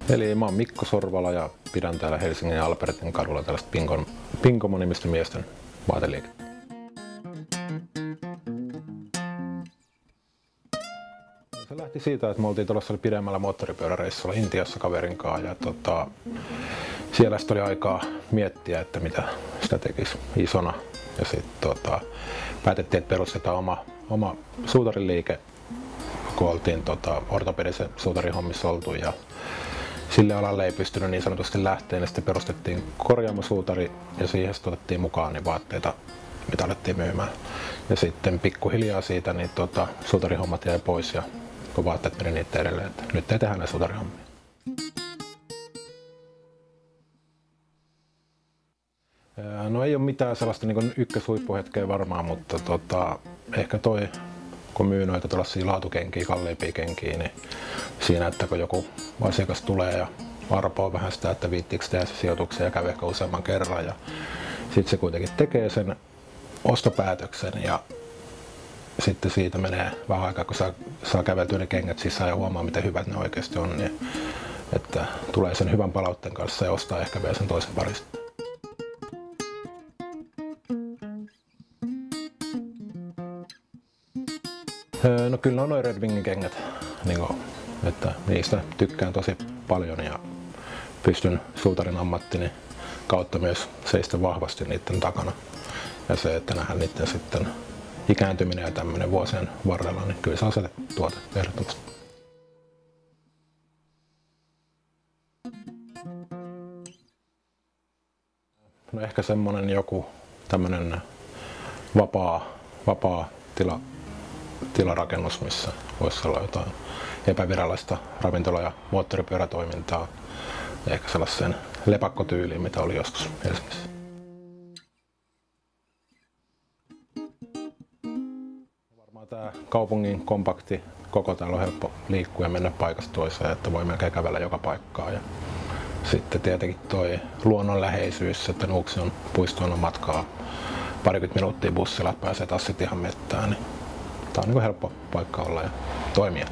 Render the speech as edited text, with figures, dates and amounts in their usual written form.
Eli mä oon Mikko Sorvala ja pidän täällä Helsingin Albertin kadulla tällaista Pinkomo-nimistä miesten vaateliikettä. Se lähti siitä, että me oltiin tuollaisella pidemmällä moottoripyöräreissulla Intiassa kaverin kanssa ja siellä sitten oli aikaa miettiä, että mitä sitä tekisi isona. Ja sitten päätettiin, että perustetaan oma suutariliike, kun oltiin ortopedisen suutarin hommissa oltu ja sille alalle ei pystynyt niin sanotusti lähteä, niin sitten perustettiin korjaamosuutari ja siihen sitten otettiin mukaan niin vaatteita, mitä alettiin myymään. Ja sitten pikkuhiljaa siitä niin suutarihommat jäi pois ja kun vaatteet meni niitä edelleen, että nyt ei tehdä näitä suutarihommia. No ei ole mitään sellaista niin ykköshuippuhetkeä varmaan, mutta ehkä kun myy noita tuollaisia laatukenkiä, kalliimpia kenkiä, niin siinä, että kun joku asiakas tulee ja arpoo vähän sitä, että viittiinkö tehdä se sijoituksia ja käy ehkä useamman kerran ja sitten se kuitenkin tekee sen ostopäätöksen ja sitten siitä menee vähän aikaa, kun saa käveltyä ne kengät sisään ja huomaa, miten hyvät ne oikeasti on, niin että tulee sen hyvän palautteen kanssa ja ostaa ehkä vielä sen toisen parista. No kyllä on noin Red Wingin kengät, että niistä tykkään tosi paljon ja pystyn suutarin ammattini kautta myös seistä vahvasti niiden takana. Ja se, että nähdään niiden sitten ikääntyminen ja tämmöinen vuosien varrella, niin kyllä se on se tuote ehdottomasti. No ehkä semmonen joku tämmönen vapaa tilarakennus, missä voisi olla jotain epävirallista ravintola- ja moottoripyörätoimintaa. Ehkä sellaisen lepakkotyyliin, mitä oli joskus Helsingissä. Varmaan tämä kaupungin kompakti koko täällä on helppo liikkua ja mennä paikasta toiseen, että voi melkein kävellä joka paikkaan. Ja sitten tietenkin toi luonnonläheisyys, että Nuuksion puistoon on matkaa parikymmentä minuuttia bussilla, että pääsee taas sitten ihan mettään. Niin tää on helppo paikka olla ja toimia.